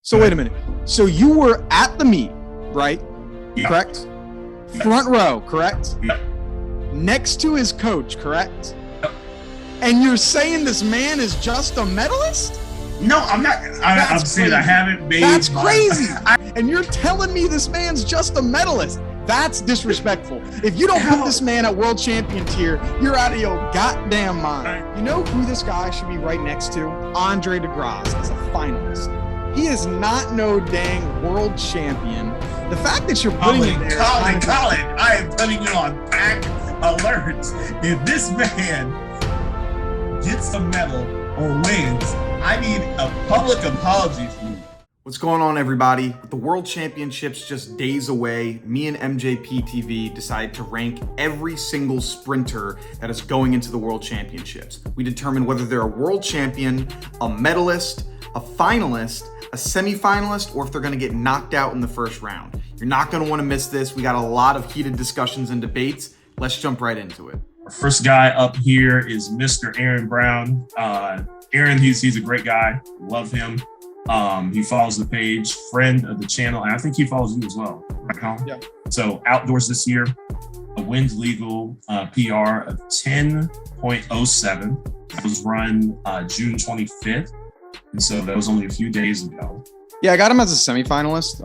So wait a minute. So you were at the meet, right? Yeah. Correct? Yeah. Front row, correct? Yeah. Next to his coach, correct? Yep. And you're saying this man is just a medalist? No, I'm not. I'm saying I haven't made. That's crazy. And you're telling me this man's just a medalist. That's disrespectful. If you don't put this man at world champion tier, you're out of your goddamn mind. You know who this guy should be right next to? Andre Degrasse as a finalist. He is not no dang world champion. The fact that you're putting him there. Colin, I am putting you on pack alert. If this man gets a medal or wins, I need a public apology from you. What's going on, everybody? With the World Championships just days away, me and MJP TV decided to rank every single sprinter that is going into the World Championships. We determined whether they're a world champion, a medalist, a finalist, a semifinalist, or if they're gonna get knocked out in the first round. You're not gonna wanna miss this. We got a lot of heated discussions and debates. Let's jump right into it. Our first guy up here is Mr. Aaron Brown. Aaron, he's a great guy. Love him. He follows the page, friend of the channel, and I think he follows you as well, right, Colin? Yeah. So outdoors this year, a wind legal PR of 10.07. That was run June 25th, and so that was only a few days ago. Yeah, I got him as a semifinalist.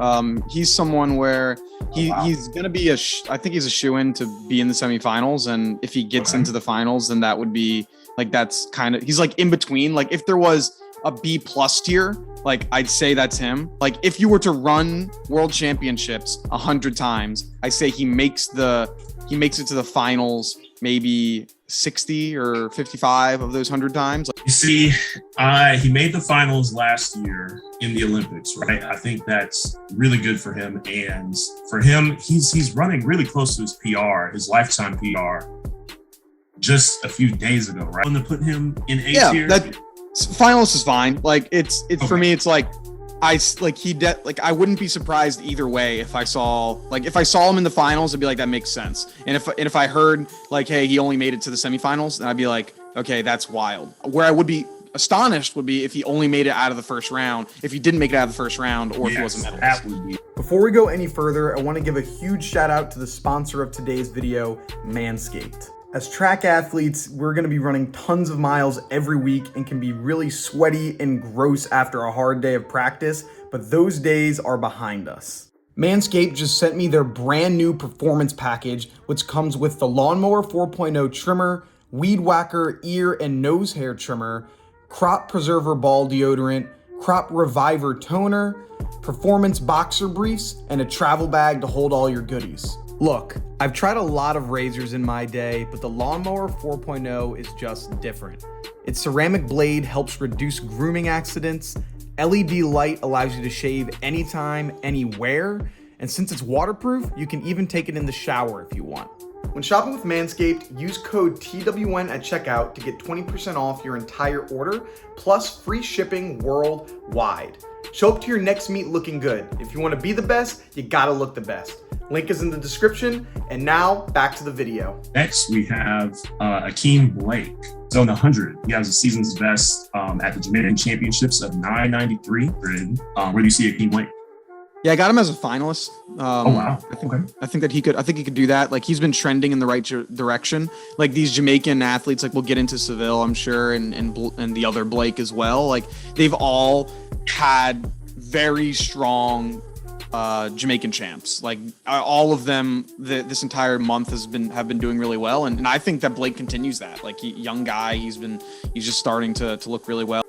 He's someone where Wow. he's going to be I think he's a shoo-in to be in the semifinals. And if he gets into the finals, then that would be like, that's kind of, he's like in between. Like if there was a B+ tier, like I'd say that's him. Like if you were to run world championships 100 times, I say he makes it to the finals maybe 60 or 55 of those 100 times. You see, he made the finals last year in the Olympics, right? I think that's really good for him. And for him, he's running really close to his PR, his lifetime PR, just a few days ago, right? I'm gonna put him in A tier. That finalist is fine. Like it's okay. For me, it's like I wouldn't be surprised either way if I saw him in the finals, I'd be like, that makes sense. And if I heard like, hey, he only made it to the semifinals, then I'd be like, okay, that's wild. Where I would be astonished would be if he only made it out of the first round, if he didn't make it out of the first round, or if he wasn't medalist. That would be. Before we go any further, I want to give a huge shout out to the sponsor of today's video, Manscaped. As track athletes, we're going to be running tons of miles every week and can be really sweaty and gross after a hard day of practice, but those days are behind us. Manscaped just sent me their brand new performance package, which comes with the Lawnmower 4.0 trimmer, Weed Whacker ear and nose hair trimmer, Crop Preserver ball deodorant, Crop Reviver toner, performance boxer briefs, and a travel bag to hold all your goodies. Look, I've tried a lot of razors in my day, but the Lawnmower 4.0 is just different. Its ceramic blade helps reduce grooming accidents, LED light allows you to shave anytime, anywhere, and since it's waterproof, you can even take it in the shower if you want. When shopping with Manscaped, use code TWN at checkout to get 20% off your entire order, plus free shipping worldwide. Show up to your next meet looking good. If you want to be the best, you gotta look the best. Link is in the description, and now back to the video. Next, we have Akeem Blake. So in the 100, he has a season's best at the Jamaican Championships of 993. Where do you see Akeem Blake? Yeah, I got him as a finalist. Oh wow! I think he could do that. Like he's been trending in the right direction. Like these Jamaican athletes, like we'll get into Seville, I'm sure, and the other Blake as well. Like they've all had very strong Jamaican champs. Like all of them this entire month have been doing really well, and I think that Blake continues that. Like young guy, he's just starting to look really well.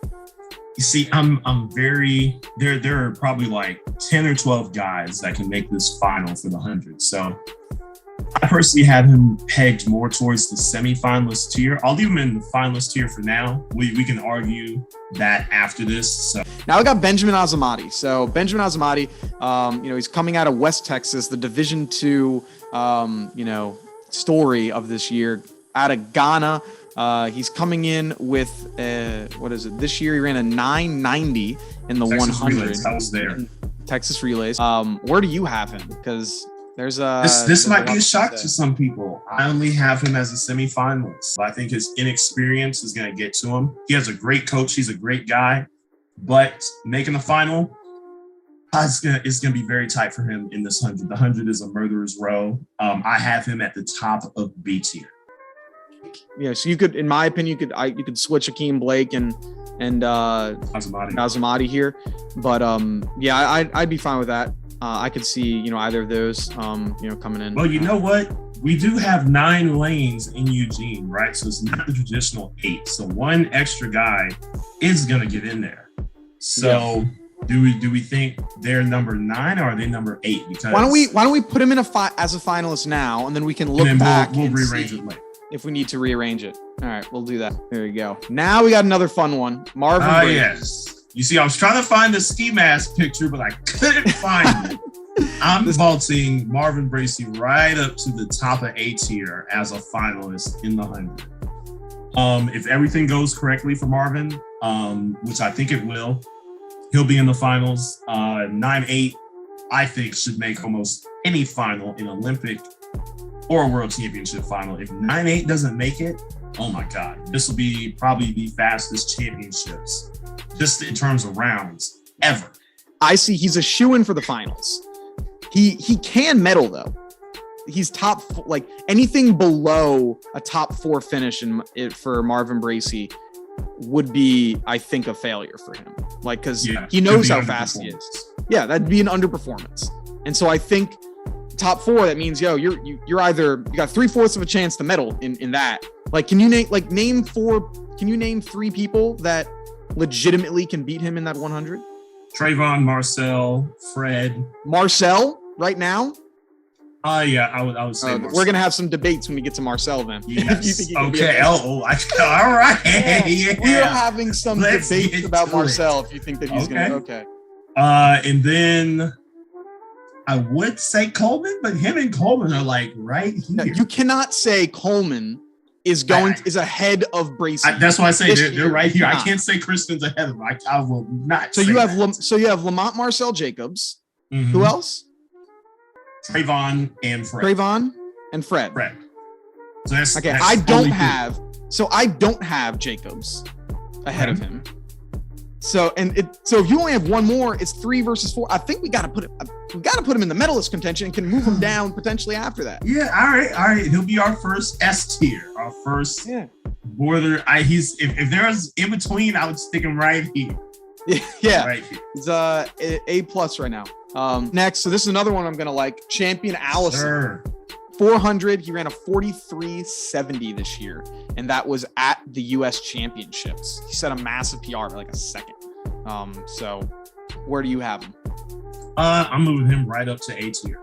You see, I'm very there are probably like 10 or 12 guys that can make this final for the 100. So I personally have him pegged more towards the semifinalist tier. I'll leave him in the finalist tier for now. We can argue that after this. So now I got Benjamin Azamatti. So Benjamin Azamatti, he's coming out of West Texas, the Division II, story of this year, out of Ghana. He's coming in with this year he ran a 990 in the Texas 100. Relays, I was there. Texas Relays. Where do you have him? Because there's this might be a shock to some people. I only have him as a semifinalist. I think his inexperience is going to get to him. He has a great coach. He's a great guy, but making the final, It's gonna be very tight for him in this 100. The 100 is a murderer's row. I have him at the top of B tier. Yeah, so you could, in my opinion, you could switch Akeem, Blake, and Azamatti here, but yeah, I'd be fine with that. I could see either of those coming in. Well, you know what? We do have 9 lanes in Eugene, right? So it's not the traditional 8. So one extra guy is gonna get in there. So. Yeah. Do we think they're number 9 or are they number 8? Because why don't we put him in as a finalist now, and then we can look back. We'll rearrange it later if we need to rearrange it. All right, we'll do that. There you go. Now we got another fun one. Marvin. Oh yes. You see, I was trying to find the ski mask picture, but I couldn't find it. I'm vaulting Marvin Bracy right up to the top of A tier as a finalist in the 100. If everything goes correctly for Marvin, which I think it will. He'll be in the finals. 9-8, I think, should make almost any final in Olympic or World Championship final. If 9-8 doesn't make it, oh my God, this will be probably the fastest championships, just in terms of rounds, ever. I see he's a shoo-in for the finals. He can medal though. He's top, like anything below a top 4 finish for Marvin Bracy would be, I think, a failure for him. Like, because he knows how fast he is. Yeah, that'd be an underperformance. And so I think top 4, that means you're either you got 3/4 of a chance to medal in that. Like, can you name 3 people that legitimately can beat him in that 100? Trayvon, Marcel, Fred. Marcel right now? Yeah, I would say we're gonna have some debates when we get to Marcel then. Yes. Okay. All right. Yeah. We're having some debates about Marcel if you think that he's gonna. Okay. And then I would say Coleman, but him and Coleman are like right here. No, you cannot say Coleman is ahead of Bracy. That's why I say they're right here. I can't say Kristen's ahead of him. I will not. So you have Lamont, Marcel, Jacobs. Mm-hmm. Who else? Trayvon and Fred. Fred. So that's okay. That's I don't have Jacobs ahead of him. So if you only have one more, it's 3 versus 4. I think we got to put him in the medalist contention and can move him down potentially after that. Yeah. All right. He'll be our first S tier, our first border. If there's in between, I would stick him right here. Yeah. Right here. He's A+ right now. Next, so this is another one I'm gonna like. Champion Allison. Sure. 400. He ran a 43.70 this year, and that was at the U.S. Championships. He set a massive PR by like a second. So where do you have him? I'm moving him right up to A tier.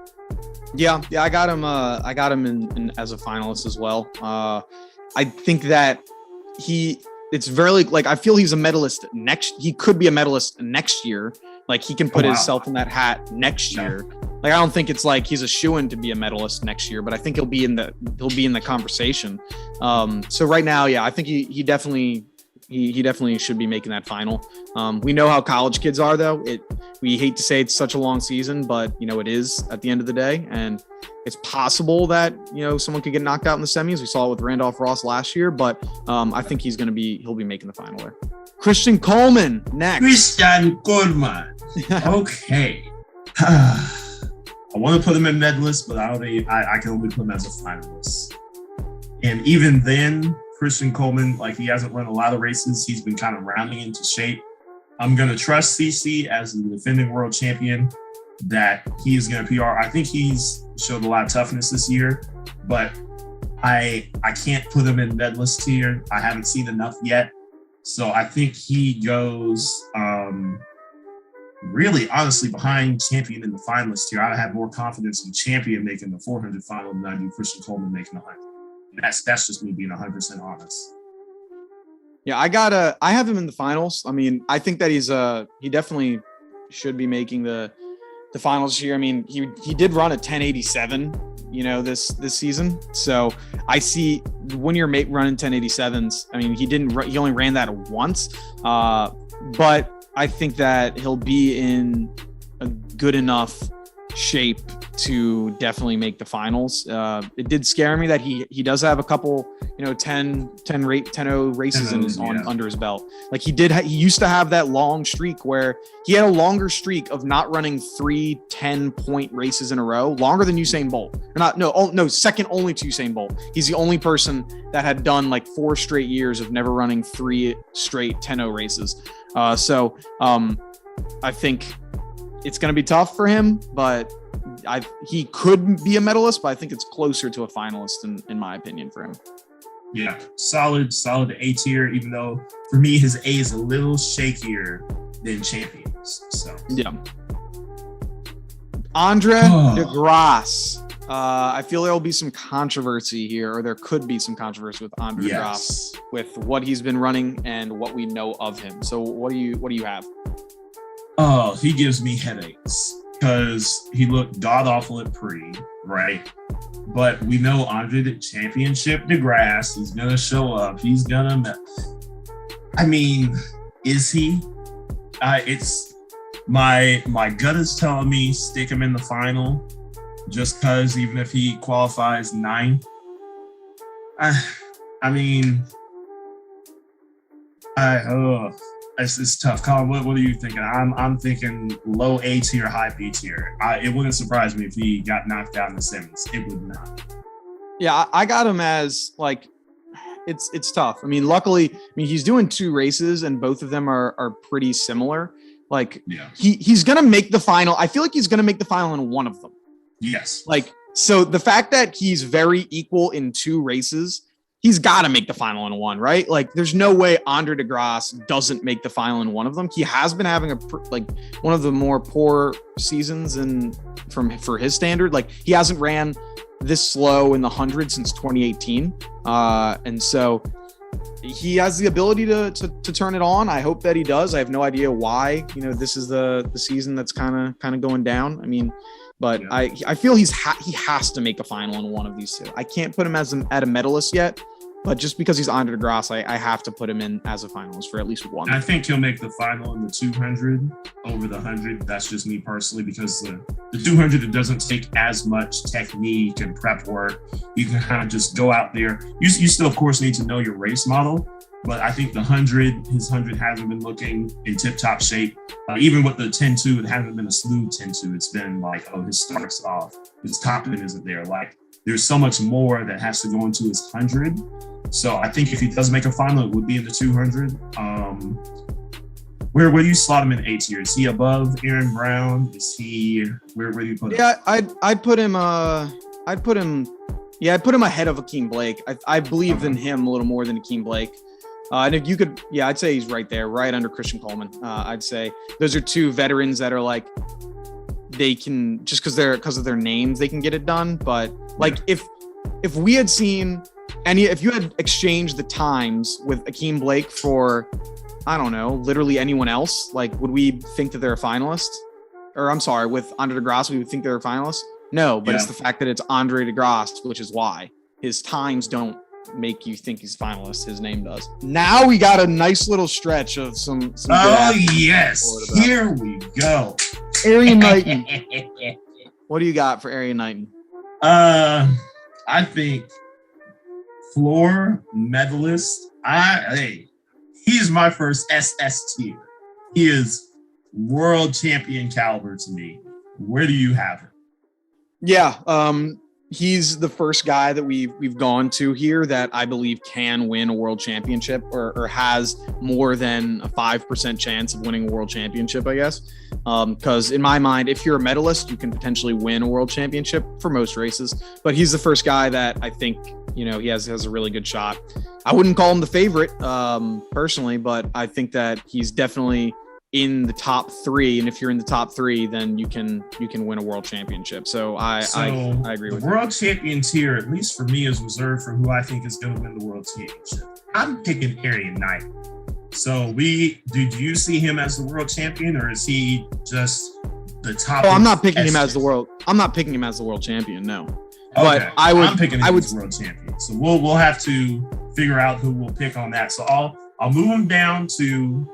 Yeah, I got him. I got him in as a finalist as well. I think that it's very like I feel he's a medalist he could be a medalist next year. Like he can put himself in that hat next year. Like I don't think it's like he's a shoo-in to be a medalist next year, but I think he'll be in the conversation. So right now, I think he definitely should be making that final. We know how college kids are though. We hate to say it's such a long season, but it is at the end of the day, and it's possible that someone could get knocked out in the semis. We saw it with Randolph Ross last year, but I think he'll be making the final there. Christian Coleman next. Christian Coleman. Okay. I want to put him in medalist, but I can only put him as a finalist. And even then, Christian Coleman, like he hasn't run a lot of races. He's been kind of rounding into shape. I'm going to trust CC as the defending world champion that he is going to PR. I think he's showed a lot of toughness this year, but I can't put him in medalist tier. I haven't seen enough yet. So I think he goes really honestly behind Champion in the finalist tier. I have more confidence in Champion making the 400 final than I do Christian Coleman making the 100. That's just me being 100% honest. Yeah, I have him in the finals. I mean, I think that he definitely should be making the finals this year. I mean, he did run a 10.87, this season. So I see when you're running 10.87s, I mean, he only ran that once. But I think that he'll be in a good enough shape to definitely make the finals. It did scare me that he does have a couple 10-0 races 10-0s, under his belt. Like he used to have that long streak where he had a longer streak of not running 3 10-point races in a row, longer than Usain Bolt. Second only to Usain Bolt. He's the only person that had done like 4 straight years of never running 3 straight 10-0 races. So I think it's going to be tough for him, but he could be a medalist, but I think it's closer to a finalist in my opinion for him. Yeah, solid A tier, even though for me his A is a little shakier than Champions. So yeah. Andre Degrasse. I feel there will be some controversy here, or there could be some controversy with Andre Degrasse with what he's been running and what we know of him. So what do you have? Oh, he gives me headaches because he looked god awful at pre, right? But we know Andre the Championship Degrasse, he's gonna show up. He's gonna. I mean, is he? It's my gut is telling me stick him in the final, just because even if he qualifies 9th. It's tough. Colin, what are you thinking? I'm thinking low A tier, high B tier. It wouldn't surprise me if he got knocked out in the semis. It would not. Yeah, I got him as like it's tough. I mean, luckily, he's doing 2 races and both of them are pretty similar. Like he's gonna make the final. I feel like he's gonna make the final in one of them. Yes. Like so the fact that he's very equal in 2 races. He's got to make the final in one, right? Like, there's no way Andre Degrasse doesn't make the final in one of them. He has been having one of the more poor seasons for his standard. Like, he hasn't ran this slow in the 100 since 2018, and so he has the ability to turn it on. I hope that he does. I have no idea why. This is the season that's kind of going down. I mean. But yeah. I feel he has to make a final in one of these 2. I can't put him at a medalist yet, but just because he's Andre Degrasse, I have to put him in as a finalist for at least one. I think he'll make the final in the 200 over the 100. That's just me personally, because the 200, it doesn't take as much technique and prep work. You can kind of just go out there. You still, of course, need to know your race model. But I think his 100 hasn't been looking in tip-top shape. Even with the 10-2, it hasn't been a smooth 10-2. It's been like, his start's off. His top end isn't there. Like, there's so much more that has to go into his 100. So I think if he does make a final, it would be in the 200. Where do you slot him in A tier? Is he above Aaron Brown? Is he where do you put him? Yeah, I'd put him ahead of Akeem Blake. I believe in him a little more than Akeem Blake. And if you could, I'd say he's right there, right under Christian Coleman. I'd say those are 2 veterans that are like, they can, just because of their names, they can get it done. But like, if we had seen if you had exchanged the times with Akeem Blake for, I don't know, literally anyone else, like, would we think that they're a finalist? Or I'm sorry, with Andre Degrasse, we would think they're a finalist? No, but it's the fact that it's Andre Degrasse, which is why his times don't make you think he's finalist. His name does. Now we got a nice little stretch of some yes, here we go. Arian Knighton. What do you got for Arian Knighton? I think floor medalist. He's my first SS tier. He is world champion caliber to me. Where do you have him? Yeah, he's the first guy that we've gone to here that I believe can win a world championship or has more than a 5% chance of winning a world championship, I guess. Because in my mind, if you're a medalist, you can potentially win a world championship for most races. But he's the first guy that I think, he has a really good shot. I wouldn't call him the favorite personally, but I think that he's definitely in the top 3, and if you're in the top 3, then you can win a world championship. So I agree with the world champion tier, at least for me, is reserved for who I think is going to win the world championship. I'm picking Arian Knighton. So did you see him as the world champion, or is he just the top? Oh, I'm not picking him as the world. I'm not picking him as the world champion. No, okay. But I'm picking him as world champion. So we'll have to figure out who we'll pick on that. So I'll move him down to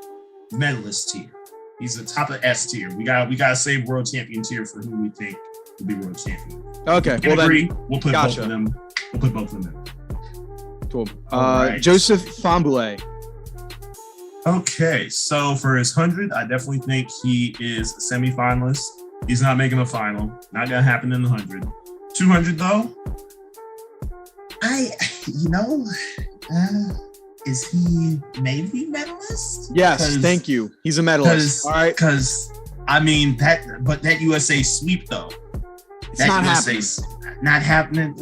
medalist tier. He's the top of S tier. We gotta save world champion tier for who we think will be world champion. Okay, we'll put both of them. We'll put both of them in. Cool. All right. Joseph Famboule. Okay, so for his 100, I definitely think he is a semifinalist. He's not making a final. Not gonna happen in the 100. 200 though, is he maybe medalist? Yes, thank you. He's a medalist. All right. Because I mean that USA sweep though. It's not happening. Not happening.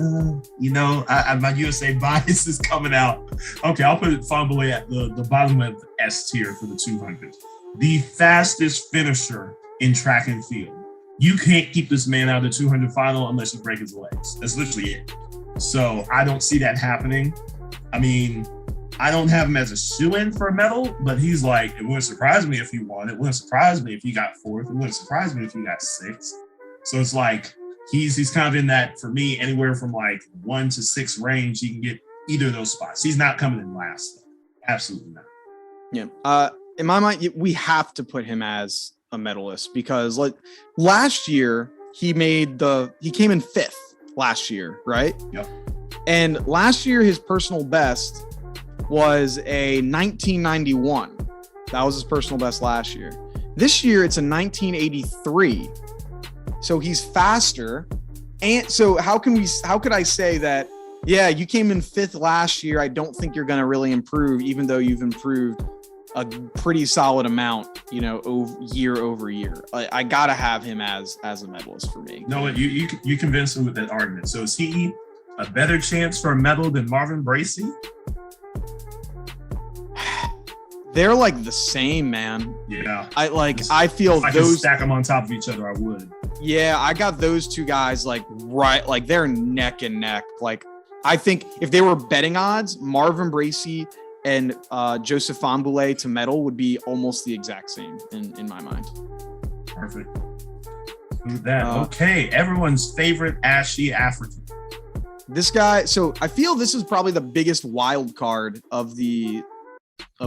My USA bias is coming out. Okay, I'll put Famboule at the bottom of S tier for the 200. The fastest finisher in track and field. You can't keep this man out of the 200 final unless you break his legs. That's literally it. So I don't see that happening. I mean, I don't have him as a shoo-in for a medal, but he's like, it wouldn't surprise me if he won. It wouldn't surprise me if he got fourth. It wouldn't surprise me if he got sixth. So it's like, he's kind of in that, for me, anywhere from like 1 to 6 range, he can get either of those spots. He's not coming in last, though. Absolutely not. Yeah. In my mind, we have to put him as a medalist because like last year he came in 5th last year, right? Yep. And last year his personal best was a 1991. That was his personal best last year. This year it's a 1983. So he's faster. And so how could I say that, yeah, you came in 5th last year. I don't think you're going to really improve, even though you've improved a pretty solid amount, year over year. I gotta have him as a medalist for me. No, you convinced me with that argument. So is he a better chance for a medal than Marvin Bracey? They're like the same, man. Yeah. I feel if I those could stack them on top of each other, I would. Yeah, I got those two guys like they're neck and neck. Like I think if they were betting odds, Marvin Bracey and Joseph Famboule to medal would be almost the exact same in my mind. Perfect. Do that. Okay, everyone's favorite ashy African. This guy. So I feel this is probably the biggest wild card of the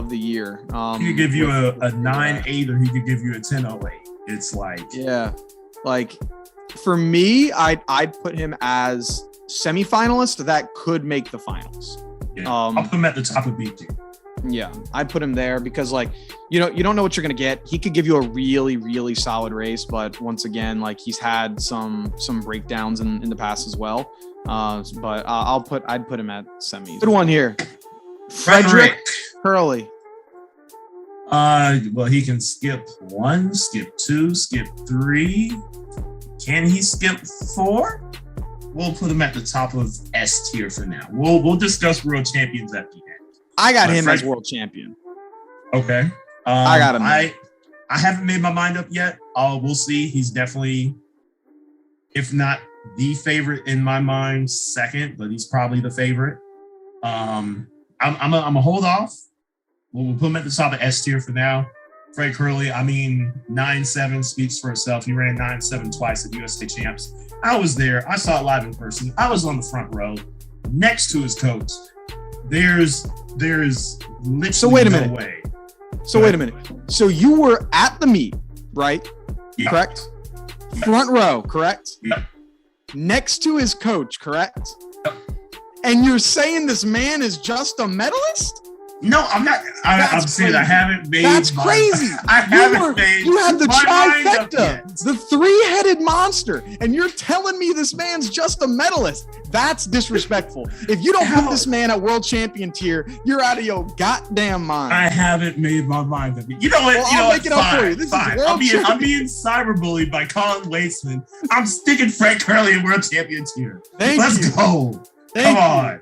year. He could give you a 9-8 or he could give you a 10-08. It's like, yeah, like for me, I'd put him as semifinalist that could make the finals. Yeah, I'll put him at the top of B tier. Yeah, I'd put him there because like, you don't know what you're going to get. He could give you a really, really solid race. But once again, like he's had some breakdowns in the past as well. But I'd put him at semis. Good one here. Frederick Hurley. Well, he can skip 1, skip 2, skip 3. Can he skip 4? We'll put him at the top of S tier for now. We'll discuss world champions at the end. I got him as world champion. Okay. I got him. I haven't made my mind up yet. We'll see. He's definitely, if not the favorite in my mind, second, but he's probably the favorite. I'm gonna hold off. We'll put him at the top of S tier for now. Frederick Hurley, 9.7 speaks for itself. He ran 9.7 twice at USA Champs. I was there. I saw it live in person. I was on the front row next to his coach. There's literally so wait a no minute. way. So wait a minute. So you were at the meet, right? Yeah. Correct? Front row, correct? Yeah. Next to his coach, correct? Yep. And you're saying this man is just a medalist? No, I'm not. I'm saying I haven't made. That's crazy. I haven't made. You had the my mind up trifecta, yet. the 3-headed monster, and you're telling me this man's just a medalist. That's disrespectful. If you don't put this man at world champion tier, you're out of your goddamn mind. I haven't made my mind up. You know what? Well, you know I'll what? make it up for you. This is Fine. world I'm being cyberbullied by Colin Waitsman. I'm sticking Frank Hurley in world champion tier. Let's go. Come on.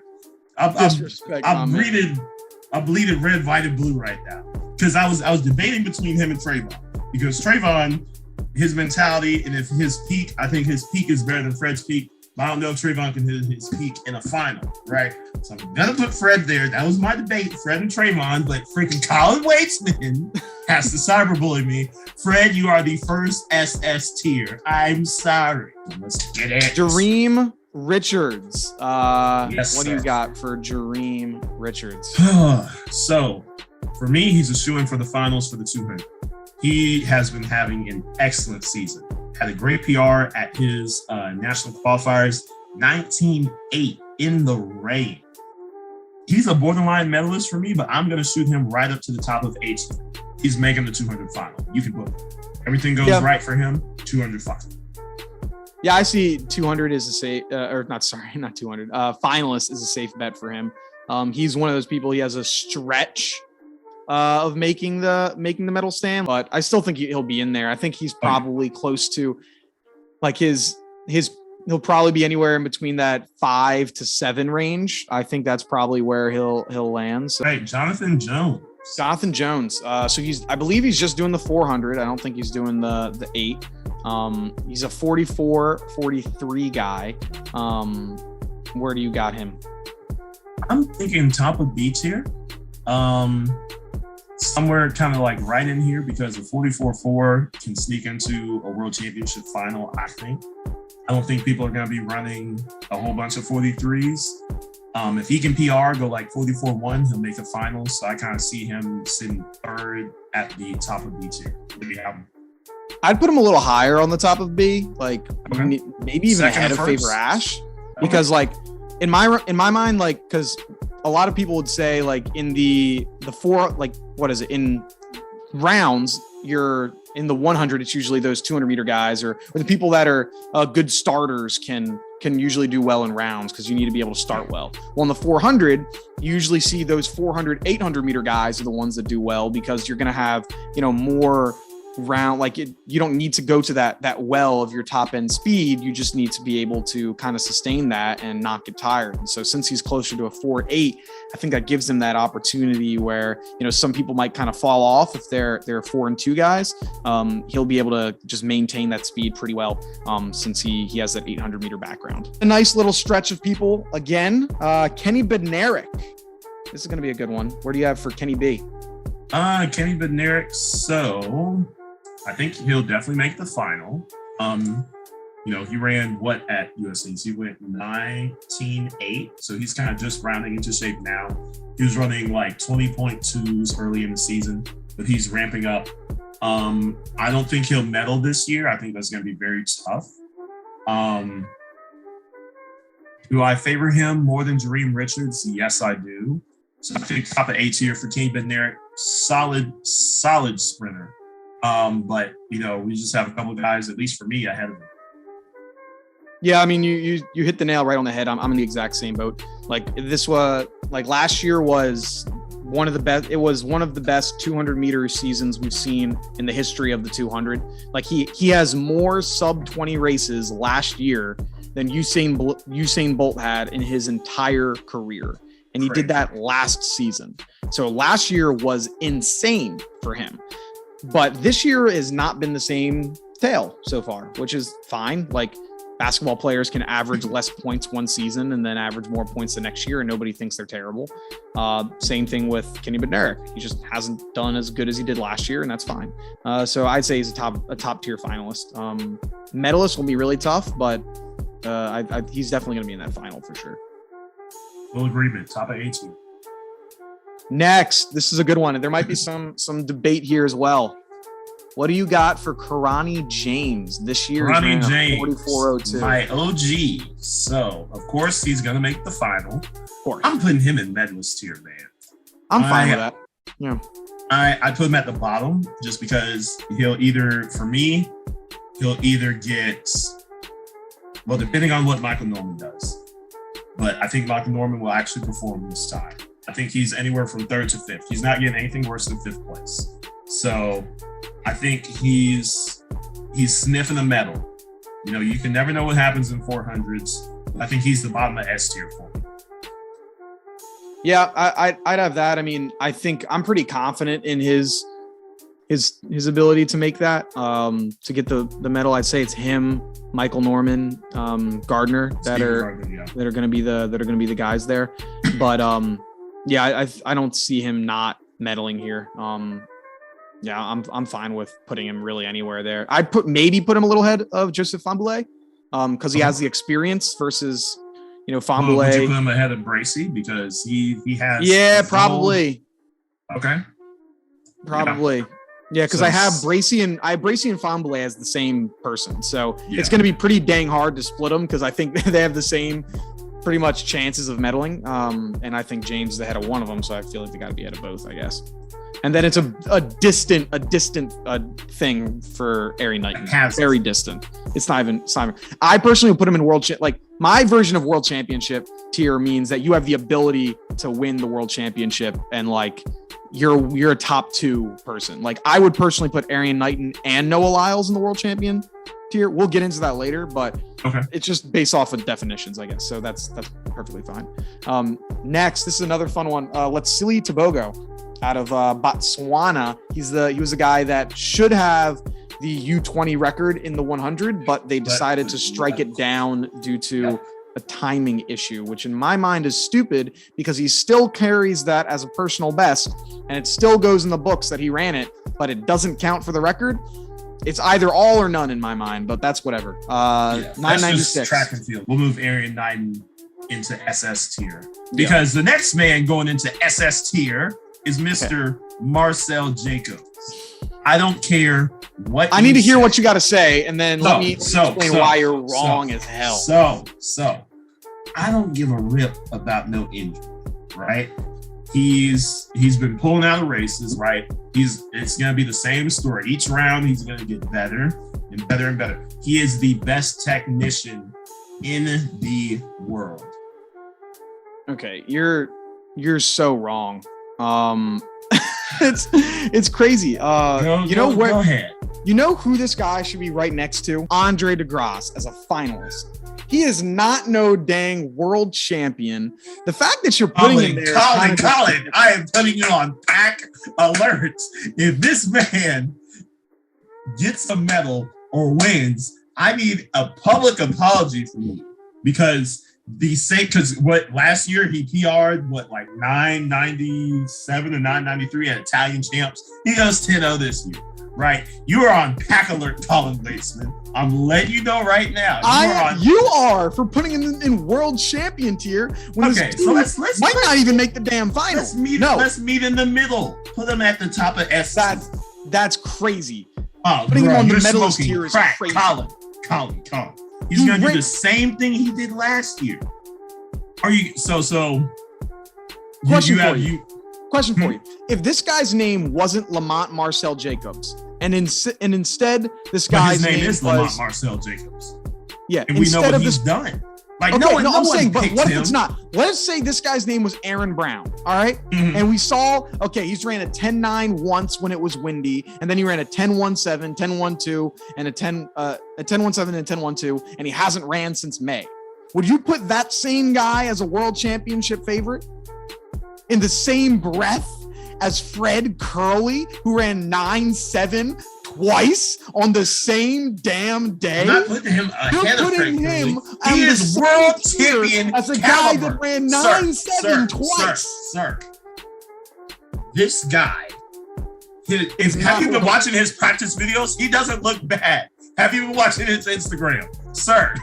I'm bleeding red, white, and blue right now because I was debating between him and Trayvon because Trayvon, his mentality, and if his peak, I think his peak is better than Fred's peak. But I don't know if Trayvon can hit his peak in a final, right? So I'm gonna put Fred there. That was my debate, Fred and Trayvon. But freaking Colin Waitsman has to cyberbully me. Fred, you are the first SS tier. I'm sorry. Let's get it. Jareem Richards. Yes, what sir. do you got for Jareem Richards? So, for me, he's a shoo-in for the finals for the 200. He has been having an excellent season. Had a great PR at his national qualifiers. 19.8 in the rain. he's a borderline medalist for me, but I'm going to shoot him right up to the top of A tier. He's making the 200 final. You can put him. Everything goes right for him. 200 final. Yeah, I see 200 is a safe, not 200. Finalist is a safe bet for him. He's one of those people. He has a stretch of making the medal stand, but I still think he'll be in there. I think he's probably close to like his. He'll probably be anywhere in between that 5 to 7 range. I think that's probably where he'll land. So. Right, Jonathan Jones. So I believe he's just doing the 400. I don't think he's doing the 8. He's a 44-43 guy. Where do you got him? I'm thinking top of B tier. Somewhere kind of like right in here, because a 44-4 can sneak into a world championship final, I think. I don't think people are going to be running a whole bunch of 43s. If he can PR, go like 44-1, he'll make the finals. So I kind of see him sitting third at the top of B tier. I'd put him a little higher on the top of B, like maybe even Second ahead of Favor Ash, because like in my mind, like because a lot of people would say like in the 4, like what is it in rounds, you're in the 100, it's usually those 200-meter guys or the people that are good starters can usually do well in rounds because you need to be able to start well. Well, in the 400, you usually see those 400, 800-meter guys are the ones that do well because you're going to have, more round, like you don't need to go to that well of your top end speed. You just need to be able to kind of sustain that and not get tired. And so since he's closer to a 4.8, I think that gives him that opportunity where, some people might kind of fall off if they're 4 and 2 guys. He'll be able to just maintain that speed pretty well since he has that 800-meter background. A nice little stretch of people again. Kenny Bednerick. This is going to be a good one. Where do you have for Kenny B? Kenny Benerick. So I think he'll definitely make the final. He ran what at USC? He went 19.8. So he's kind of just rounding into shape now. He was running like 20.2s early in the season, but he's ramping up. I don't think he'll medal this year. I think that's going to be very tough. Do I favor him more than Jareem Richards? Yes, I do. So I think top of A tier for Kenny Bednerick. Solid sprinter. But we just have a couple of guys, at least for me, ahead of him. Yeah, I mean, you hit the nail right on the head. I'm in the exact same boat. Like this was like last year was one of the best. It was one of the best 200-meter seasons we've seen in the history of the 200. Like he has more sub 20 races last year than Usain Bolt had in his entire career. And he did that last season. So last year was insane for him. But this year has not been the same tale so far, which is fine. Like basketball players can average less points one season and then average more points the next year, and nobody thinks they're terrible. Same thing with Kenny Bednerick. He just hasn't done as good as he did last year, and that's fine. So I'd say he's a top tier finalist. Medalist will be really tough, but he's definitely going to be in that final for sure. Full agreement. Top of A tier. Next, this is a good one. And there might be some debate here as well. What do you got for Karani James this year? Karani James, 44.02. my OG. So, of course, he's going to make the final. Of course. I'm putting him in medalist tier, man. I'm fine with that. Yeah. I put him at the bottom just because he'll either get, well, depending on what Michael Norman does. But I think Michael Norman will actually perform this time. I think he's anywhere from 3rd to 5th. He's not getting anything worse than 5th place. So I think he's sniffing a medal. You can never know what happens in 400s. I think he's the bottom of S tier for me. Yeah, I'd have that. I mean, I think I'm pretty confident in his ability to make that, to get the medal. I'd say it's him, Michael Norman, Gardner that are going to be the guys there. But yeah, I don't see him not medaling here. Yeah, I'm fine with putting him really anywhere there. I'd maybe put him a little ahead of Joseph Fahnbulleh, because he has the experience versus Fahnbulleh. Would you put him ahead of Bracy because he has? Yeah, probably. Okay. Probably. Yeah, because I have Bracy and Fahnbulleh as the same person, so it's going to be pretty dang hard to split them because I think they have the same pretty much chances of medaling. And I think James is ahead of one of them, so I feel like they got to be ahead of both, I guess. And then it's a distant thing for Ari Knighton. Very distant. It's not even. I personally would put him in my version of world championship tier means that you have the ability to win the world championship and like you're a top 2 person. Like I would personally put Ari Knighton and Noah Lyles in the world champion tier. We'll get into that later, but it's just based off of definitions, I guess. So that's perfectly fine. Next, this is another fun one. Letsili Tebogo out of Botswana. He was a guy that should have the U20 record in the 100, but they decided to strike it down due to a timing issue, which in my mind is stupid because he still carries that as a personal best and it still goes in the books that he ran it, but it doesn't count for the record. It's either all or none in my mind, but that's whatever. 996. That's track and field. We'll move Ari Knighton into SS tier because the next man going into SS tier is Mr. Marcel Jacobs. I don't care what I need to hear what you got to say, and then let me explain why you're wrong as hell. So I don't give a rip about no injury, right? He's been pulling out of races, right? It's gonna be the same story. Each round he's gonna get better and better and better. He is the best technician in the world. Okay, you're so wrong. It's crazy. Go ahead. You know who this guy should be right next to? Andre Degrasse as a finalist. He is not no dang world champion. The fact that you're putting him there, Colin, I am putting you on pack alert. If this man gets a medal or wins, I need a public apology from you because what last year he PR'd 997 or 993 at Italian champs. He goes 10-0 this year, right? You are on pack alert, Colin Bateman. I'm letting you know right now. You are for putting him in world champion tier. When so let's might not even make the damn final. Let's meet in the middle. Put him at the top of S. That's crazy. Putting him on the medalist tier is crazy. Colin. He's gonna do the same thing he did last year. Are you Question for you. If this guy's name wasn't Lamont Marcel Jacobs, and instead this guy's name is Lamont Marcel Jacobs. Yeah, and we know what he's done. Like, I'm saying, but what if it's not? Let's say this guy's name was Aaron Brown, all right? Mm-hmm. And we saw, he's ran a 10-9 once when it was windy, and then he ran a 10-1-7, 10-1-2, and a 10-1-7 and 10-1-2, and he hasn't ran since May. Would you put that same guy as a world championship favorite in the same breath as Fred Hurley, who ran 9-7 twice on the same damn day? I'm not putting him ahead of Fred Hurley. He is world champion as a guy that ran 9-7 twice. Sir, this guy, have you been watching his practice videos? He doesn't look bad. Have you been watching his Instagram? Sir.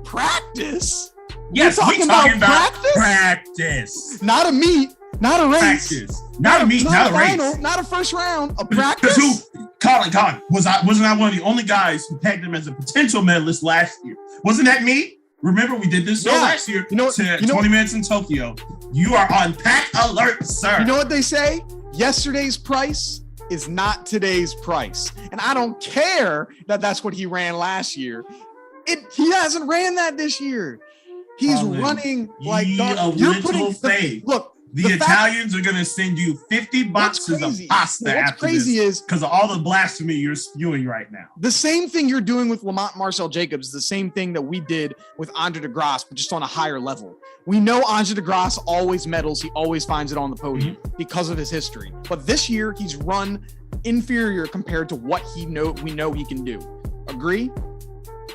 Practice? Yes, we're talking about practice. Not a meet. Not a race. Practice. Not a meet, not a final, race. Not a first round. A practice. Colin, wasn't I one of the only guys who pegged him as a potential medalist last year? Wasn't that me? Remember, we did this last year. 20 minutes in Tokyo. You are on pack alert, sir. You know what they say? Yesterday's price is not today's price. And I don't care that that's what he ran last year. He hasn't ran that this year. He's running like you're putting faith. The Italians are going to send you 50 boxes of pasta after this because of all the blasphemy you're spewing right now. The same thing you're doing with Lamont Marcel Jacobs is the same thing that we did with Andre Degrasse, but just on a higher level. We know Andre Degrasse always medals. He always finds it on the podium because of his history. But this year, he's run inferior compared to what we know he can do. Agree?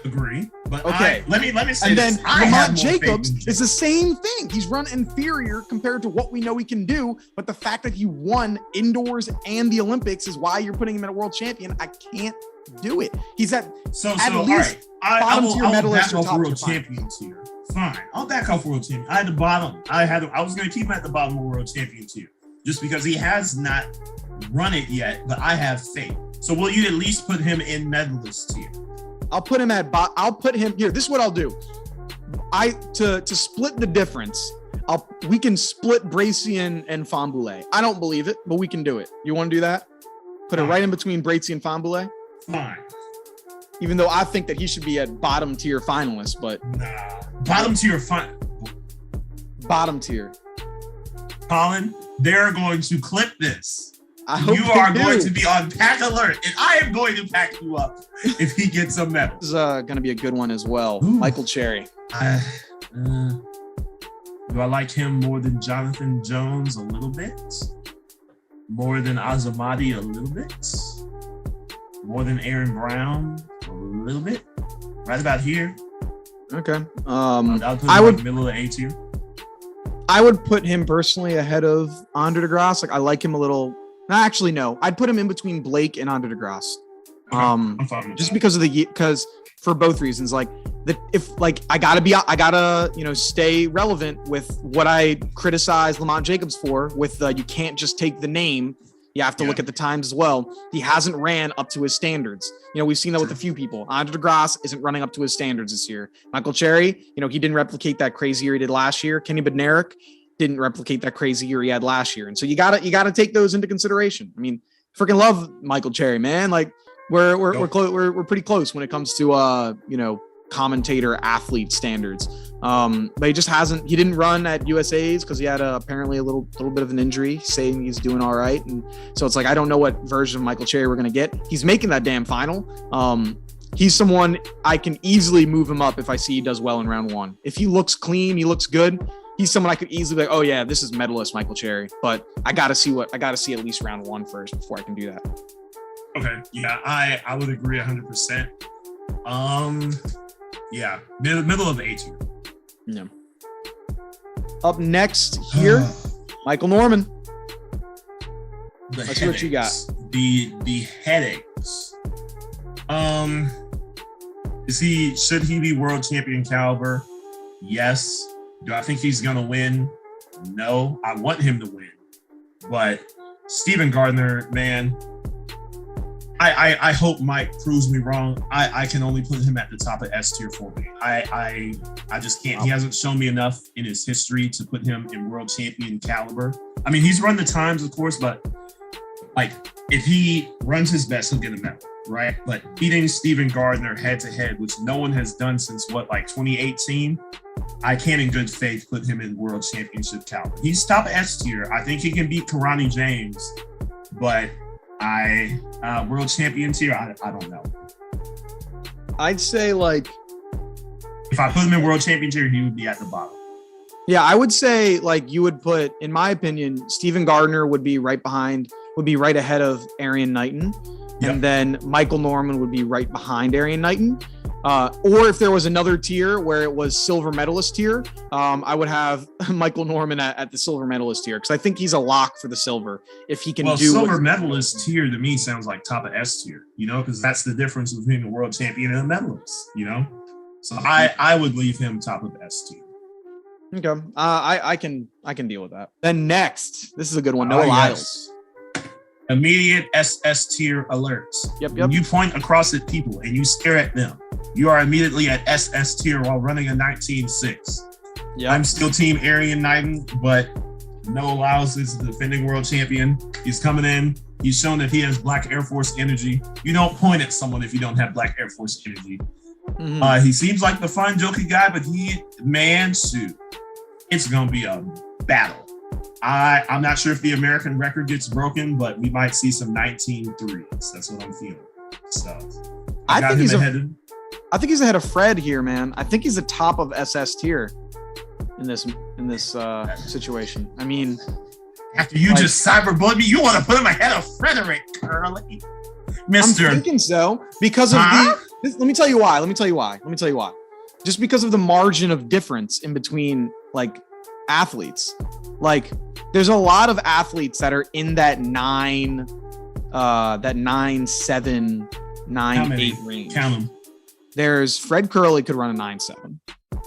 Agree, but okay. Let me say and this. Then Lamont Jacobs is the same thing. He's run inferior compared to what we know he can do. But the fact that he won indoors and the Olympics is why you're putting him at a world champion. I can't do it. He's at least all right. I will medalist back off world champions here. Fine, I'll back off world champion. I was going to keep him at the bottom of world champions here, just because he has not run it yet. But I have faith. So will you at least put him in medalist here? I'll put him here. This is what I'll do. to split the difference, we can split Bracy and Fambule. I don't believe it, but we can do it. You want to do that? Put it right in between Bracy and Fambule? Fine. Even though I think that he should be at bottom tier finalist, but nah. Bottom tier bottom tier. Colin, they're going to clip this. I hope you are going to be on pack alert, and I am going to pack you up if he gets a medal. This is going to be a good one as well. Ooh. Michael Cherry. Do I like him more than Jonathan Jones a little bit? More than Azamatti a little bit? More than Aaron Brown a little bit? Right about here. Okay. I would middle of A tier. I would put him personally ahead of Andre Degrasse. Like I like him a little. Actually, no. I'd put him in between Blake and Andre Degrasse. I'm fine with Just that. because for both reasons. Like I gotta stay relevant with what I criticize Lamont Jacobs for. With you can't just take the name. You have to look at the times as well. He hasn't ran up to his standards. We've seen that with a few people. Andre Degrasse isn't running up to his standards this year. Michael Cherry, he didn't replicate that crazy year he did last year. Kenny Bednerick didn't replicate that crazy year he had last year. And so you gotta take those into consideration. I mean, freaking love Michael Cherry, man. Like we're pretty close when it comes to commentator athlete standards. But he didn't run at USA's because he had apparently a little bit of an injury, saying he's doing all right. And so it's like, I don't know what version of Michael Cherry we're going to get. He's making that damn final. He's someone I can easily move him up if I see he does well in round one. If he looks clean, he looks good. He's someone I could easily be like, oh yeah, this is medalist Michael Cherry. But I got to see at least round one first before I can do that. Okay. Yeah, I would agree 100%. Yeah, middle of A tier. Yeah. Up next here, Michael Norman. Let's see what you got. The headaches. Should he be world champion caliber? Yes. Do I think he's gonna win? No. I want him to win. But Stephen Gardner, man, I hope Mike proves me wrong. I can only put him at the top of S tier for me. I just can't. He hasn't shown me enough in his history to put him in world champion caliber. I mean, he's run the times, of course, but like if he runs his best, he'll get a medal, right? But beating Stephen Gardner head to head, which no one has done since 2018, I can't in good faith put him in world championship caliber. He's top S tier. I think he can beat Karani James, but world champion tier, I don't know. I'd say like if I put him in world champion tier, he would be at the bottom. Yeah, I would say like you would put, in my opinion, Stephen Gardner would be right ahead of Arian Knighton. Yep. And then Michael Norman would be right behind Arian Knighton. Or if there was another tier where it was silver medalist tier, I would have Michael Norman at the silver medalist tier because I think he's a lock for the silver if he can do. Silver medalist tier to me sounds like top of S tier, because that's the difference between a world champion and a medalist, So I would leave him top of S tier. Okay, I can deal with that. Then next, this is a good one. Noah Lyles. Immediate SS tier alerts. Yep. When you point across at people and you stare at them, you are immediately at SS tier while running a 19.6. Yeah, I'm still team Arian Knighton, but Noah Lyles is the defending world champion. He's coming in. He's shown that he has Black Air Force energy. You don't point at someone if you don't have Black Air Force energy. Mm-hmm. He seems like the fun, jokey guy, but it's going to be a battle. I'm not sure if the American record gets broken, but we might see some 19.3s. That's what I'm feeling. So I think he's ahead of Fred here, man. I think he's the top of SS tier in this situation. I mean, after you just cyberbullied me, you want to put him ahead of Frederick Hurley, Mister. I'm thinking so because of let me tell you why. Just because of the margin of difference in between like athletes. Like there's a lot of athletes that are in that 9, 7, 9, 8 range. Count them. There's Fred Curley could run a 9.7.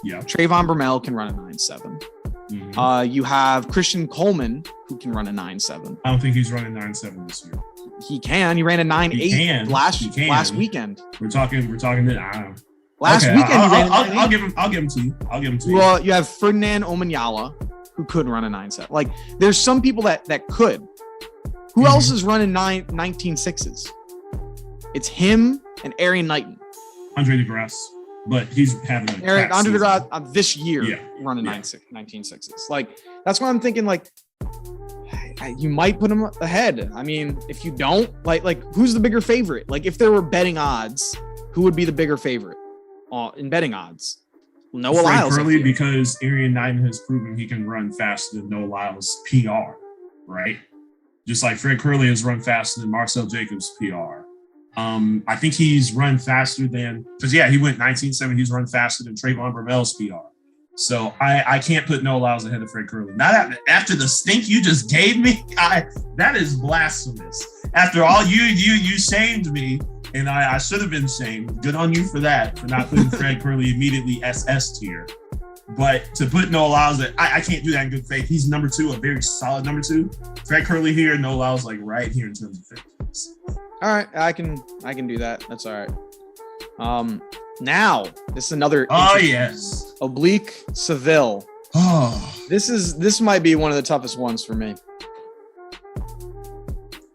Yeah. Trayvon Bromell can run a 9.7. Mm-hmm. You have Christian Coleman who can run a 9.7. I don't think he's running 9.7 this year. He can. He ran a 9.8 last weekend. We're talking that. Last weekend he ran. I'll give him to you. I'll give him to you. Well, you have Ferdinand Omanyala, who could run a 9.7. Like, there's some people that could. Who else is running 19.6s? It's him and Arian Knighton. Andre DeGrasse, but he's having Andre DeGrasse this year running 19.6s. Like, that's why I'm thinking, like, you might put him ahead. I mean, if you don't, like who's the bigger favorite? Like, if there were betting odds, who would be the bigger favorite in betting odds? Noah Lyles. Hurley, because Arian Knighton has proven he can run faster than Noah Lyles' PR, right? Just like Fred Hurley has run faster than Marcel Jacobs' PR. I think he's run faster than, because he went 19.7. He's run faster than Trayvon Burmell's PR. So I can't put Noah Lyles ahead of Fred Hurley. Not after the stink you just gave me. That is blasphemous. After all you shamed me, and I should have been shamed. Good on you for that, for not putting Fred Hurley immediately SS tier. But to put Noah Lyles, I can't do that in good faith. He's number 2, a very solid number 2. Fred Hurley here, Noah Lyles like right here in terms of faithfulness. All right, I can do that. That's all right. Now this is another. Oh yes, Oblique Seville. Oh, this might be one of the toughest ones for me.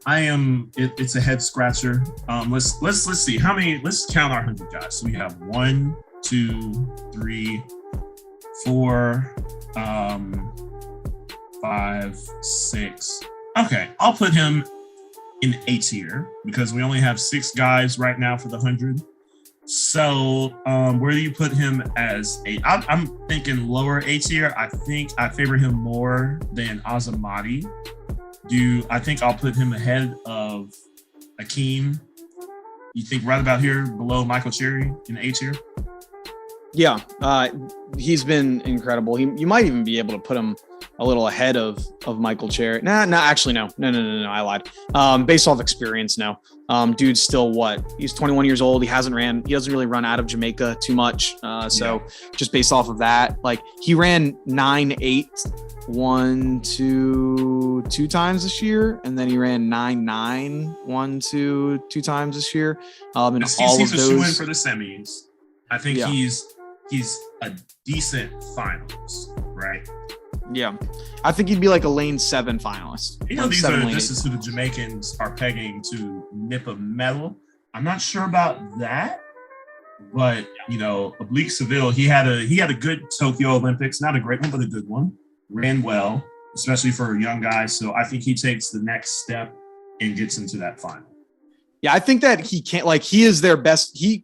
It's a head scratcher. Let's see how many. Let's count our 100 guys. So we have 1, 2, 3, 4, 5, 6. Okay, I'll put him in A tier because we only have 6 guys right now for the 100. So where do you put him as I'm thinking lower A tier. I think I favor him more than Azamatti. I think I'll put him ahead of Akeem. You think right about here below Michael Cherry in A tier? Yeah, he's been incredible. You might even be able to put him a little ahead of Michael Cherry. Actually, no, I lied. Based off experience, no. Dude's still he's 21 years old. He doesn't really run out of Jamaica too much. So just based off of that, like he ran 9.8 two times this year, and then he ran 9.9 two times this year. And he all seems of to shoe in those for the semis. I think he's a decent finalist, right? Yeah, I think he'd be like a lane 7 finalist. You know, this is who the Jamaicans are pegging to nip a medal. I'm not sure about that, but you know, Oblique Seville, he had a good Tokyo Olympics, not a great one, but a good one. Ran well, especially for a young guy. So I think he takes the next step and gets into that final. Yeah, I think that he can't. Like, he is their best. He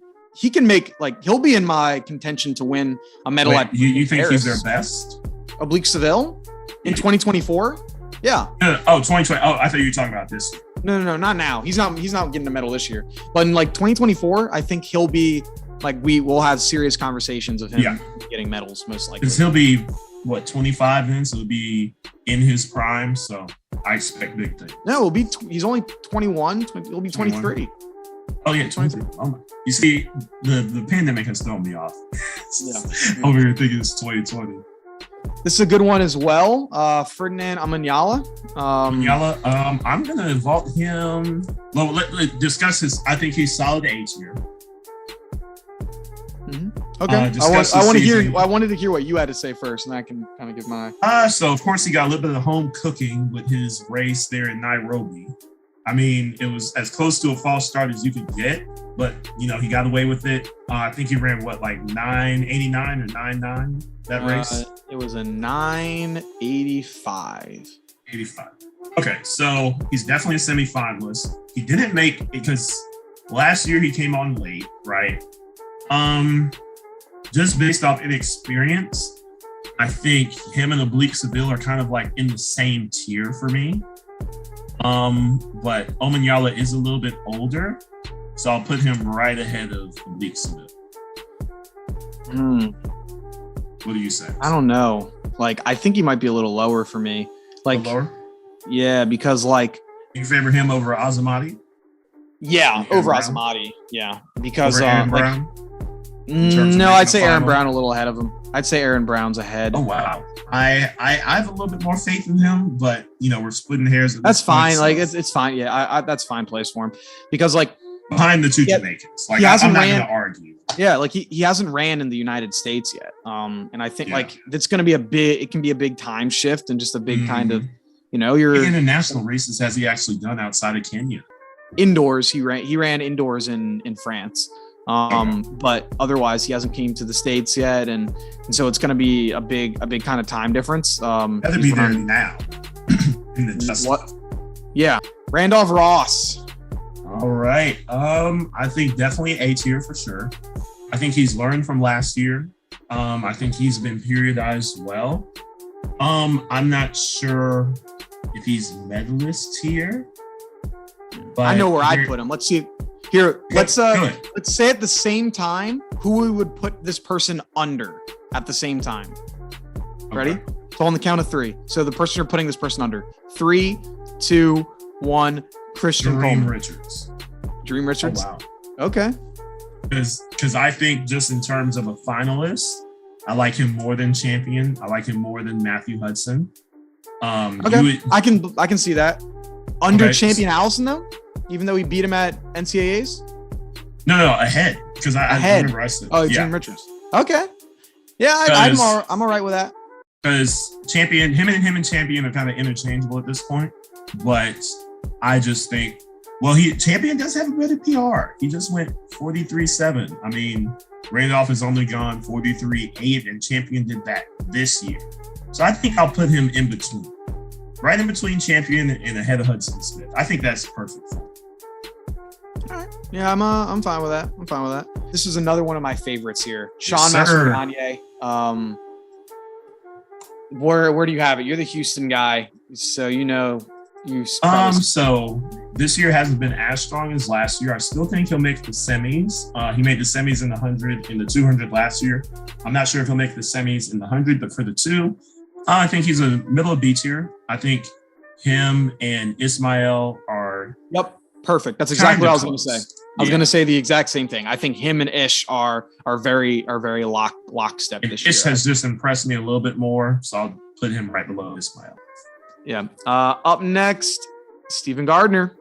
can make, like, he'll be in my contention to win a medal. You think Paris. He's their best? Oblique Seville in 2024? Yeah. 2020. Oh, I thought you were talking about this year. No, not now. He's not getting a medal this year. But in like 2024, I think he'll be like, we'll have serious conversations of him getting medals most likely. Because he'll be 25 then, so he'll be in his prime. So I expect big things. No, he's only 21. He'll be 23. Oh yeah, 23. Oh my. You see, the pandemic has thrown me off. Yeah. Over here thinking it's 2020. This is a good one as well. Ferdinand Omanyala. I'm gonna vault him. Well, let's discuss his. I think he's solid A tier. Mm-hmm. Okay. I wanted to hear what you had to say first, and I can kind of give my. So of course he got a little bit of home cooking with his race there in Nairobi. I mean, it was as close to a false start as you could get, but you know, he got away with it. I think he ran like 9.89 or 9.9 that race. It was a 9.85. 85. Okay, so he's definitely a semifinalist. He didn't make it because last year he came on late, right? Just based off inexperience, I think him and Oblique Seville are kind of like in the same tier for me. But Omanyala is a little bit older, so I'll put him right ahead of Oblique Seville. What do you say? I don't know. Like, I think he might be a little lower for me. Like, lower? Yeah, because like you favor him over Azamatti? Yeah, over Azamatti. Yeah, because Aaron Brown? No, I'd say Aaron Brown a little ahead of him. I'd say Aaron Brown's ahead. Oh wow. I have a little bit more faith in him, but you know, we're splitting hairs. That's fine. Point, like it's fine. Yeah, I that's fine place for him because like behind the two Jamaicans. Like I'm not going to argue. Yeah, like he hasn't ran in the United States yet. And I think like that's going to be it can be a big time shift and just a big kind of, you're in the national races has he actually done outside of Kenya? Indoors. He ran indoors in France. But otherwise he hasn't came to the States yet. And so it's going to be a big kind of time difference. Rather be there now. What? Yeah. Randolph Ross. All right. I think definitely A tier for sure. I think he's learned from last year. I think he's been periodized well. I'm not sure if he's medalist tier. But I know where I'd put him. Let's see. Here, let's say at the same time who we would put this person under at the same time. Ready? Okay. So on the count of 3. So the person you're putting this person under. 3, 2, 1. Christian Coleman. Dream Richards. Oh, wow. Okay. Because I think just in terms of a finalist, I like him more than Champion. I like him more than Matthew Hudson. Okay. I can see that. Under Champion Allison though, even though he beat him at NCAAs. No, ahead. Because I remember I said. Oh, Dream Richards. Okay. Yeah, I'm all right with that. Because Champion, him and Champion are kind of interchangeable at this point, but I just think, Champion does have a better PR. He just went 43-7. I mean, Randolph has only gone 43-8, and Champion did that this year. So I think I'll put him in between, right in between Champion and ahead of Hudson Smith. I think that's perfect. All right. Yeah, I'm fine with that. This is another one of my favorites here. Sean Mastroianni. Where do you have it? You're the Houston guy, so So this year hasn't been as strong as last year. I still think he'll make the semis. He made the semis in the 100, in the 200 last year. I'm not sure if he'll make the semis in the 100, but for the 2, I think he's a middle of B tier. I think him and Ismail are. Yep, perfect. That's exactly what I was going to say. I was going to say the exact same thing. I think him and Ish are very lockstep this year. Ish has just impressed me a little bit more, so I'll put him right below Ismail. Yeah. Up next, Stephen Gardner.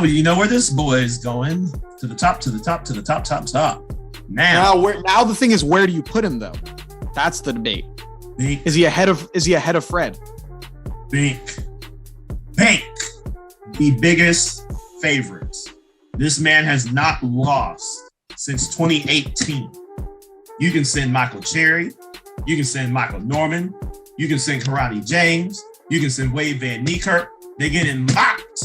You know where this boy is going. To the top. Now the thing is, where do you put him though? That's the debate. Is he ahead of Fred? Bank. The biggest favorites. This man has not lost since 2018. You can send Michael Cherry. You can send Michael Norman. You can send Karani James. You can send Wade Van Meekerke. They're getting mocked.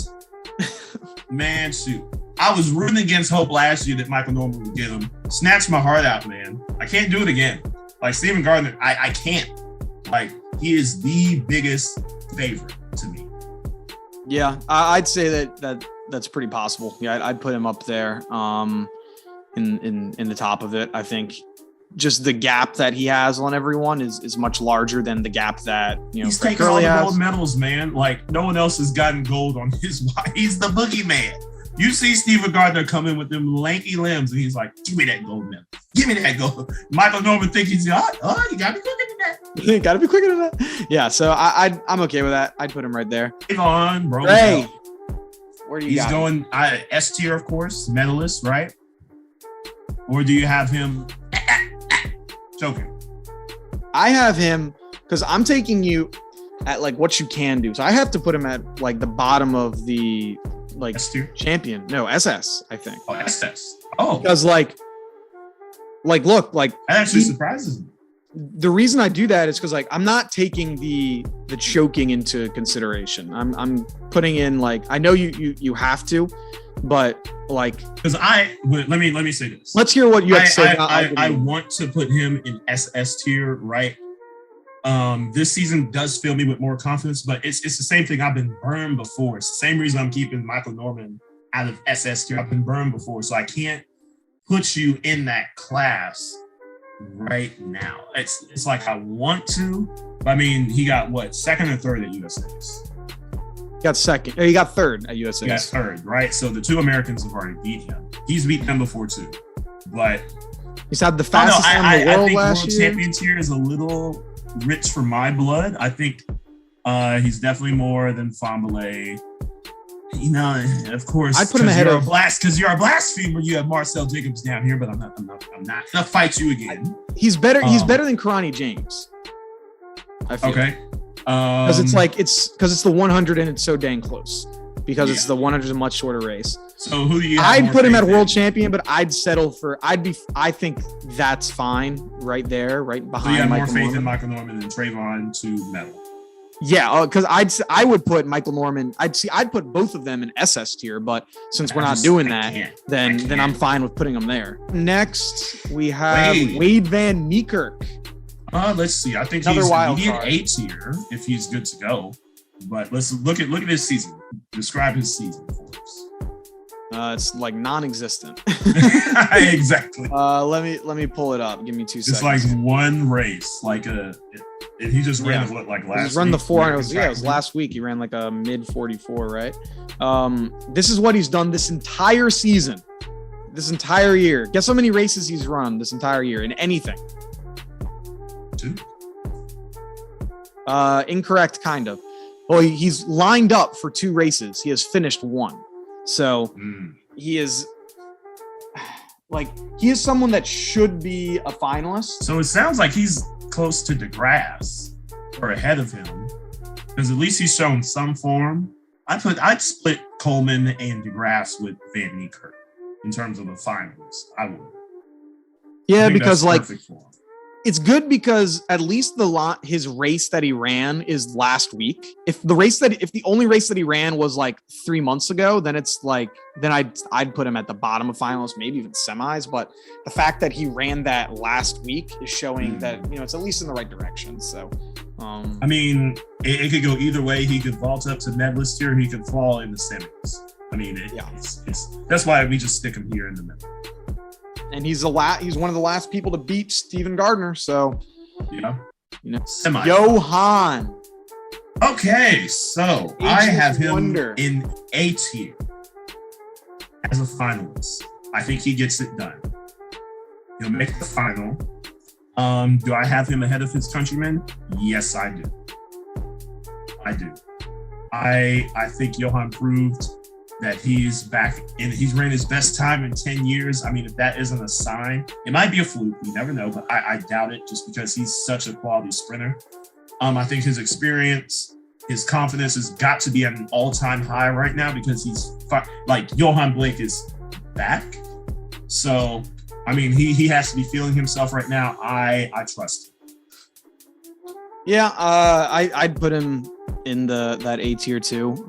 Man, shoot. I was rooting against hope last year that Michael Norman would get him. Snatched my heart out, man. I can't do it again. Like Stephen Gardner, I can't. Like, he is the biggest favorite to me. Yeah, I'd say that's pretty possible. Yeah, I'd put him up there in the top of it. I think just the gap that he has on everyone is much larger than the gap that he's taking all the gold medals, man. Like no one else has gotten gold on his watch. He's the boogeyman. You see Stephen Gardner come in with them lanky limbs, and he's like, "Give me that gold medal. Give me that gold." Michael Norman thinks he's you gotta be quicker than that. You gotta be quicker than that. Yeah, so I'm okay with that. I'd put him right there. Come bro. Hey, where do you? He's going S tier, of course, medalist, right? Or do you have him? Joking. I have him because I'm taking you at like what you can do. So I have to put him at like the bottom of the like champion. No, SS, I think. Oh, SS. Oh. Because like look, like that actually surprises me. The reason I do that is because like I'm not taking the choking into consideration. I'm putting in like I know you have to, but like because let me say this. Let's hear what you have to say. I want to put him in SS tier, right? This season does fill me with more confidence, but it's the same thing. I've been burned before. It's the same reason I'm keeping Michael Norman out of SS tier. I've been burned before, so I can't put you in that class right now. It's like I want to, but I mean, he got what, second or third at USA's? He got second. He got third at USA's. He got third, right? So the 2 Americans have already beat him. He's beaten them before too, but he's had the fastest time in the world last year. Champions here is a little rich for my blood. I think he's definitely more than Fahnbulleh You know, of course, I'd put him ahead of because you're a blasphemer. You have Marcel Jacobs down here, but I'm not gonna fight you again. He's better. He's better than Karani James. I feel. Okay. Because it's the 100 and it's so dang close. Because it's the 100 is a much shorter race. So who do you? I'd put him at world champion, but I'd settle for. I think that's fine right there, right behind. So you have Michael more faith Norman. in Michael Norman than Trayvon to medal. Yeah, because I would put Michael Norman. I'd put both of them in SS tier, but since we're not doing that, then I'm fine with putting them there. Next, we have Wade Van Meekerke. Let's see. I think Another he's wild immediate card. A tier if he's good to go. But let's look at his season. Describe his season for us. It's like non-existent. Exactly. Let me pull it up. Give me 2 seconds. It's like one race, and he just ran last week. He's run the 400. It was last week. He ran like a mid 44, right? This is what he's done this entire season, this entire year. Guess how many races he's run this entire year in anything? 2. Incorrect, kind of. Well, he's lined up for 2 races. He has finished 1. So he is someone that should be a finalist. So it sounds like he's close to Degrasse or ahead of him, because at least he's shown some form. I'd split Coleman and Degrasse with Van Meekerke in terms of the finalists. I would. Yeah, because perfect for him. It's good because at least his race that he ran is last week. If the only race that he ran was like 3 months ago, then I'd put him at the bottom of finalists, maybe even semis. But the fact that he ran that last week is showing that it's at least in the right direction. So, I mean, it could go either way. He could vault up to medalist here, he could fall in the semis. I mean, that's why we just stick him here in the middle. And he's one of the last people to beat Steven Gardner. So, semi. Johan. Okay, so I have him in A tier as a finalist. I think he gets it done. He'll make the final. Do I have him ahead of his countrymen? Yes, I do. I think Johan proved that he's back and he's ran his best time in 10 years. I mean, if that isn't a sign, it might be a fluke. You never know, but I doubt it just because he's such a quality sprinter. I think his experience, his confidence has got to be at an all-time high right now because Johan Blake is back. So, I mean, he has to be feeling himself right now. I trust him. Yeah, I'd put him in that A tier too.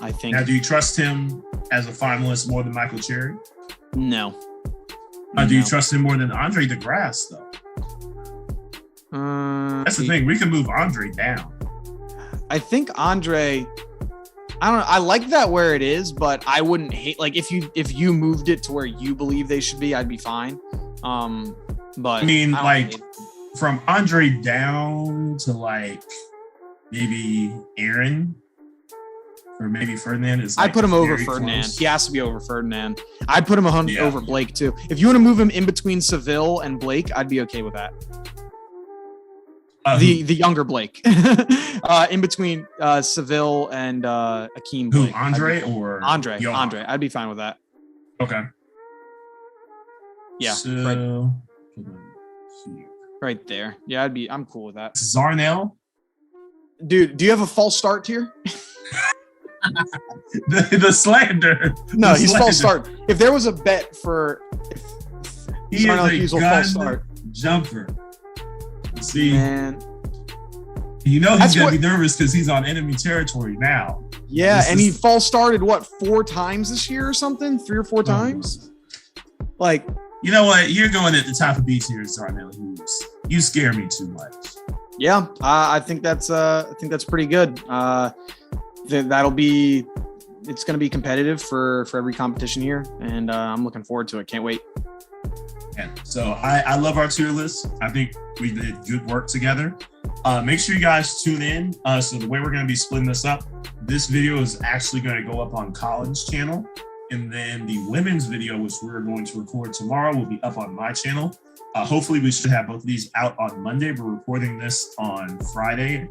I think. Now, do you trust him as a finalist more than Michael Cherry? No. Do you trust him more than Andre Degrasse though? That's the thing. We can move Andre down. I think Andre. I don't know. I like that where it is, but I wouldn't hate if you moved it to where you believe they should be, I'd be fine. But I mean, from Andre down to maybe Aaron or maybe Ferdinand is. I'd put him over Ferdinand. Close. He has to be over Ferdinand. I'd put him over Blake too. If you want to move him in between Seville and Blake, I'd be okay with that. The younger Blake, in between Seville and Akeem. Blake. Who, Andre or Andre? Johan? Andre. I'd be fine with that. Okay. Yeah. So, right there. Yeah, I'm cool with that. Zarnell. Dude, do you have a false start here? the slander. No, he's false start. If there was a bet for he is a false start jumper. See, man. He's gonna be nervous because he's on enemy territory now. Yeah, he false started 4 times this year or something? 3 or 4 times? You know what? You're going at the top of B tier, Zarnell. You scare me too much. Yeah, I think that's pretty good. It's going to be competitive for every competition here, and I'm looking forward to it. Can't wait. Yeah, so I love our tier list. I think we did good work together. Make sure you guys tune in. So the way we're going to be splitting this up, this video is actually going to go up on Colin's channel, and then the women's video, which we're going to record tomorrow, will be up on my channel. Hopefully we should have both of these out on Monday. We're recording this on Friday.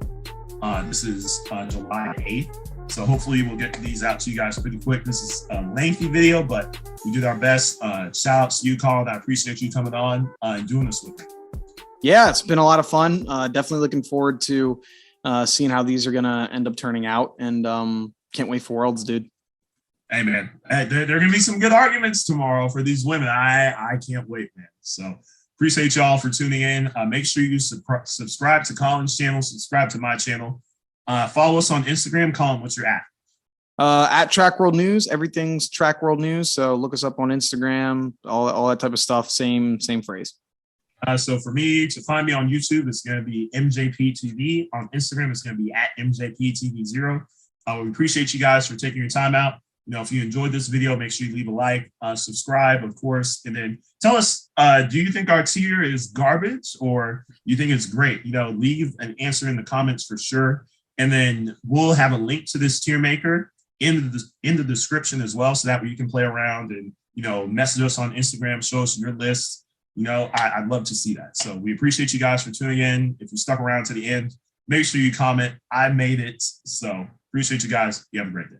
This is July 8th. So hopefully we'll get these out to you guys pretty quick. This is a lengthy video, but we did our best. Shout out to you, Colin. I appreciate you coming on and doing this with me. Yeah, it's been a lot of fun. Definitely looking forward to seeing how these are going to end up turning out. And can't wait for Worlds, dude. Hey, man, there are going to be some good arguments tomorrow for these women. I can't wait, man. So appreciate y'all for tuning in. Make sure you subscribe to Colin's channel, subscribe to my channel. Follow us on Instagram. Colin, what's your at Track World News? Everything's Track World News. So look us up on Instagram, all that type of stuff. Same phrase. So for me, to find me on YouTube, it's going to be MJPTV. On Instagram, it's going to be at MJPTV0. We appreciate you guys for taking your time out. If you enjoyed this video, make sure you leave a like, subscribe, of course, and then tell us, do you think our tier is garbage or you think it's great? Leave an answer in the comments for sure. And then we'll have a link to this tier maker in the description as well, so that way you can play around and, message us on Instagram, show us your list. I'd love to see that. So we appreciate you guys for tuning in. If you stuck around to the end, make sure you comment. I made it. So appreciate you guys. You have a great day.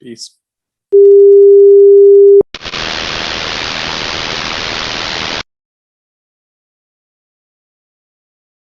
Peace.